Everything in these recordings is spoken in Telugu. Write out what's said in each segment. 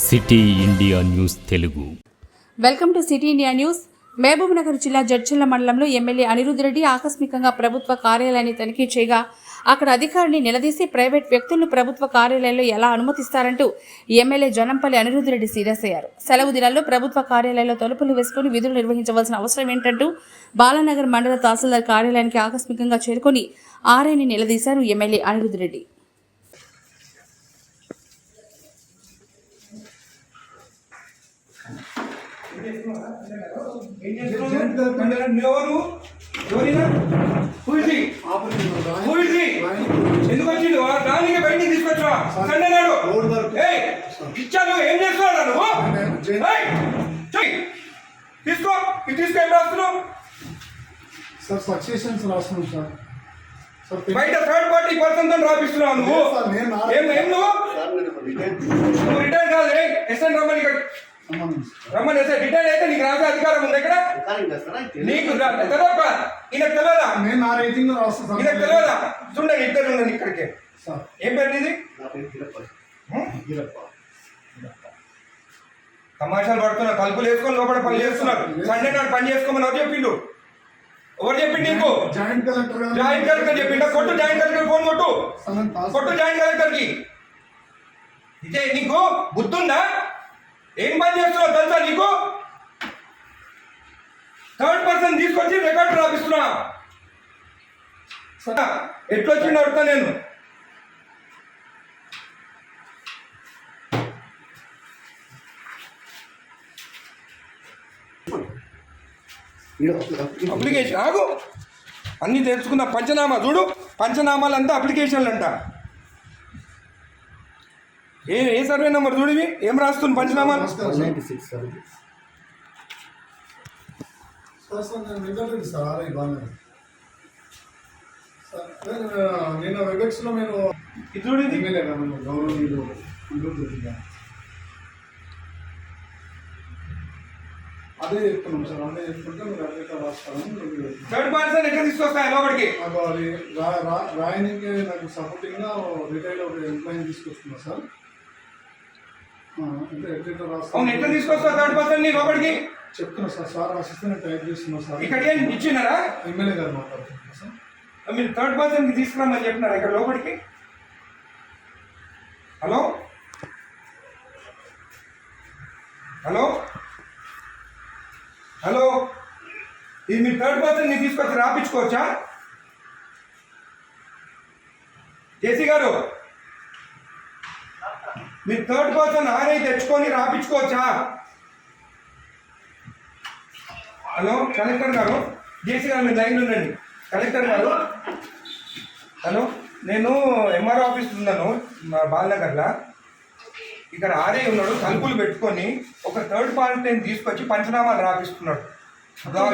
City India news Telugu. Welcome to city India news. Mahabubnagar జిల్లా జడ్చర్ల మండలంలో ఎమ్మెల్యే అనిరుద్ రెడ్డి ఆకస్మికంగా ప్రభుత్వ కార్యాలయాన్ని తనిఖీ చేయగా అక్కడ అధికారిని నిలదీసి ప్రైవేట్ వ్యక్తులను ప్రభుత్వ కార్యాలయాల్లో ఎలా అనుమతిస్తారంటూ ఎమ్మెల్యే జనంపల్లి అనిరుద్ రెడ్డి సీరియస్ అయ్యారు. సెలవు దినాల్లో ప్రభుత్వ కార్యాలయాల్లో తలుపులు వేసుకుని విధులు నిర్వహించవలసిన అవసరం ఏంటంటూ బాలానగర్ మండల తహసీల్దార్ కార్యాలయానికి ఆకస్మికంగా చేరుకొని ఆర్ఐని నిలదీశారు ఎమ్మెల్యే అనిరుద్ రెడ్డి. ఎందుకు వచ్చిండు దానికి బయటికి తీసుకొచ్చా సండే నాడు ఇచ్చాను. ఏం చేస్తున్నాడు నువ్వు? తీసుకో తీసుకో. ఏం రాస్తున్నావు సార్? సక్సెషన్స్ రాస్తున్నాం సార్. బయట థర్డ్ పార్టీ పర్సన్ తో రాపిస్తున్నావు నువ్వు. నువ్వు రిటైర్ కాదు. ఎస్ఎన్ రమ్మని రమ్మని సార్. రిటైర్ అయితే నీకు రాసే అధికారం ఉంది ఇక్కడ. నీకు తెలియక ఈయనకు తెలియదా? నేను నా రేటింగ్ లో రాస్తాను. ఈయనకు తెలియదా? చూడండి ఇద్దరు ఉండండి ఇక్కడికి. ఏం పేరు నీది? తమాషాలు పడుతున్నా. తలుపులు వేసుకొని లోపల పని చేస్తున్నారు. సండే నాడు పని చేసుకోమని ఎవరు చెప్పిండు? ఎవరు చెప్పిండు నీకు? జాయింట్ కలెక్టర్ చెప్పిండా? కొట్టు జాయింట్ కలెక్టర్ ఫోన్ కొట్టు. కొట్టు జాయింట్ కలెక్టర్ కి. ఇదే నీకు బుద్ధుందా? ఏం పని చేస్తున్నావు తెలుసా నీకు? థర్డ్ పర్సన్ తీసుకొచ్చి రికార్డు రాపిస్తున్నా. ఎట్లొచ్చిండు అడుగుతా నేను. అప్లికేషన్ ఆగు. అన్నీ తెలుసుకున్న పంచనామా చూడు. పంచనామాలంతా అప్లికేషన్లు అంట. ఏ సర్వే నెంబర్ చూడివి? ఏం రాస్తుంది పంచనామాలు? నేను వెబెక్స్ లో నేను గౌరవనీయులు అదే చెప్తున్నాం సార్. అదే చెప్పుకుంటే మీరు అట్లా రాస్తాను. థర్డ్ పర్సన్ ఎట్లా తీసుకొస్తాయి లోపలికి? రాయనికి నాకు సపోర్టింగ్ గా రిటైర్డ్ ఒక ఎంప్లాయీ తీసుకొస్తున్నా సార్. ఎట్లా తీసుకొస్తా థర్డ్ పర్సన్ ని లోపలికి? చెప్తున్నా సార్. సార్ రాసిస్తే నేను టైప్ చేస్తున్నా సార్. ఇక్కడ ఏం ఇచ్చినారా? ఎమ్మెల్యే గారు మాట్లాడుతున్నా సార్. మీరు థర్డ్ పర్సన్ కి తీసుకురామని చెప్పినారా ఇక్కడ లోపలికి? హలో హలో హలో, ఇది మీరు థర్డ్ పర్సన్ ని తీసుకొచ్చి రాపించుకోవచ్చా? జేసీ గారు, మీరు థర్డ్ పర్సన్ ఆర్ఐ తెచ్చుకొని రాపించుకోవచ్చా? హలో కలెక్టర్ గారు, జేసీ గారు మీరు లైన్లో ఉండండి. కలెక్టర్ గారు, హలో, నేను ఎంఆర్ఓ ఆఫీస్ ఉన్నాను మా బాలనగర్లో. ఇక్కడ ఆర్ఐ ఉన్నాడు. తలుపులు పెట్టుకొని ఒక థర్డ్ పార్టీని తీసుకొచ్చి పంచనామాలు రాపిస్తున్నాడు.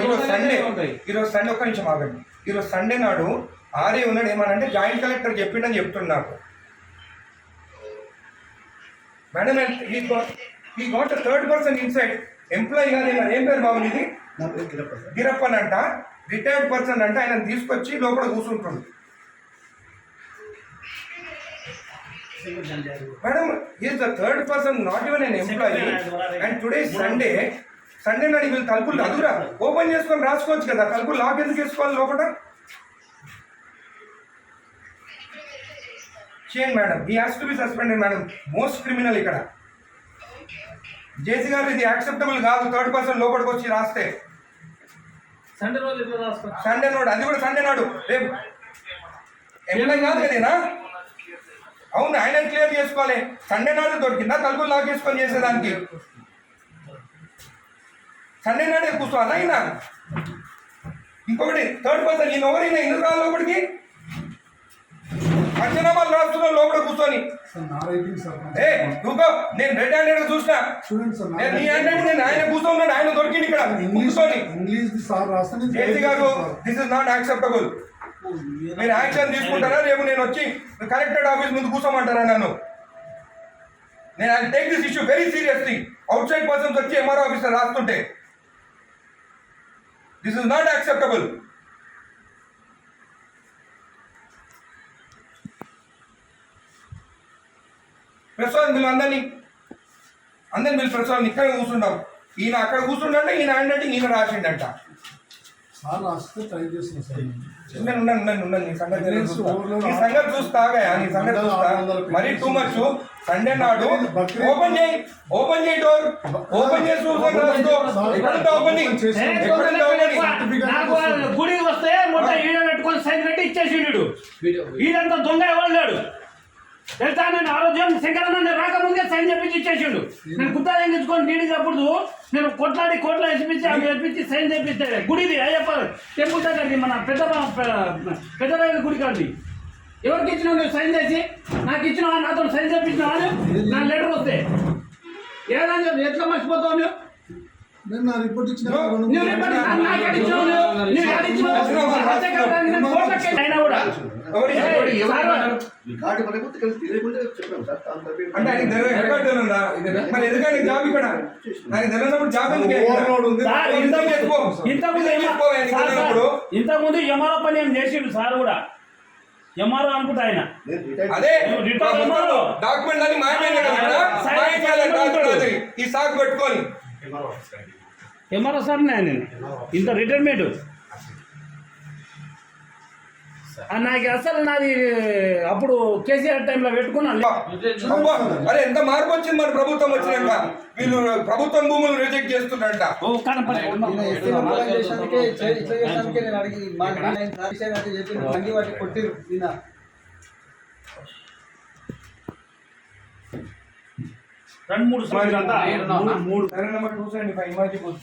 ఈరోజు సండే ఒక్క నిమిషం ఆగండి. ఈరోజు సండే నాడు ఆర్ఐ ఉన్నాడు. ఏమనంటే జాయింట్ కలెక్టర్ చెప్పిండని చెప్తున్నాడు నాకు. మేడం ఈ got third person inside employee గారు. ఏం పేరు బాబు ఇది? గిరప్పన్ అంట. రిటైర్డ్ పర్సన్ అంట. ఆయన తీసుకొచ్చి లోపల కూర్చుంటుంది. Madam is the third person, not even n employee. And today Sunday నాడు వీళ్ళు తలుపులు అదురా ఓపెన్ చేసుకొని రాసుకోవచ్చు కదా. తలుపులు లాక్ ఎందుకు వేసుకోవాలి లోపల? చేయండి మేడం. ఈ has to be suspended madam. Most criminal ఇక్కడ. జేసీ గారు, ఇది యాక్సెప్టబుల్ కాదు. థర్డ్ పర్సన్ లోపలికి వచ్చి రాస్తే సండే నాడు, అది కూడా సండే నాడు. రేపు ఎంప్లాయీ కాదు కదేనా? అవును, ఆయన క్లియర్ చేసుకోవాలి. సండే నాడు దొరికిందా తలుపులు లాక్ చేసుకొని చేసేదానికి? సండే నాడే కూర్చోవాలా ఆయన? ఇంకొకటి థర్డ్ పర్సన్ ఈయన ఎవరైనా ఎందుకు రాలి లోపలికి? పంచనామాలు రాస్తున్నా లోపల కూర్చొని. నువ్వు నేను రెడ్ హ్యాండెడ్ చూసినా. నీ హ్యాండెడ్ నేను ఆయన కూర్చోన్నాడు. ఆయన దొరికింది ఇక్కడ కూర్చొని. జేసీ గారు, దిస్ ఇస్ నాట్ యాక్సెప్టబుల్. మీరు యాక్షన్ తీసుకుంటారా? రేపు నేను వచ్చి కలెక్టరేట్ ఆఫీస్ ముందు కూర్చోమంటారా నన్ను? నేను I take this issue very seriously. Outside persons వచ్చి ఎంఆర్ఓ ఆఫీసర్ రాస్తుంటే దిస్ ఇస్ నాట్ యాక్సెప్టబుల్. ప్రస్తుతం వీళ్ళందరినీ అందరిని పిలిచి ప్రస్తుతం ఇక్కడ కూర్చుంటాం. ఈయన అక్కడ కూర్చుంటే ఈయన హ్యాండ్ అంటే ఈయన రాసిండంట. సార్ రాస్తే ట్రై చేస్తున్నా సార్. ఉండండి నీ సంగతి చూస్తాగా నీ సంగతి చూస్తా. మరీ టూ మచ్. సండే నాడు ఓపెన్ చేయి డోర్ ఓపెన్ చేసి ఎక్కడంతా ఓపెనింగ్ గుడికి వస్తే మొత్తం ఈడ పెట్టుకొని సైన్ పెట్టి ఇచ్చేసిండు. ఈడంతా దొంగ ఎవరు తెలుసా? నేను ఆరోగ్యం శంకరన్న రాకముందే సైన్ చెప్పించి ఇచ్చేసిండు. నేను గుత్తా తెంగించుకొని నీడి అప్పుడు నేను కోట్ల వేసిపించి అవి వేపించి సైన్ చేపిస్తే గుడిది అయ్యప్ప టెంపుల్ దగ్గరది మన పెద్ద గుడి కాదు. ఎవరికి ఇచ్చినావు నువ్వు సైన్ చేసి? నాకు ఇచ్చినావా? నాతో సైన్ చేపించినావా? నా లెటర్ వస్తే ఏదని ఎట్లా మర్చిపోతావు నువ్వు? నేను నా రిపోర్ట్ ఇచ్చిన అయినా కూడా అంటే ఆయన ఎరగడ్డా మరి ఎందుకంటే జాబ్ ఇక్కడ నాకు తెలియనప్పుడు జాబ్ ఇంతకుముందు ఎంఆర్ఓ పని ఏం చేసిండు సార్ కూడా. ఎంఆర్ఓ అనుకుంటా ఆయన. అదే డాక్యుమెంట్ అని మాయమైంది ఈ సాగు పెట్టుకొని ఎంఆర్ఓ సార్ నేను ఇంత రిటైర్మెంట్ నాకు అసలు నాది అప్పుడు కేసీఆర్ టైంలో పెట్టుకున్నాను. అరే ఎంత మార్పు వచ్చింది మన ప్రభుత్వం వచ్చినాక. వీళ్ళు ప్రభుత్వం భూములు రిజెక్ట్ చేస్తున్నారంట. రెండు మూడు మూడు 275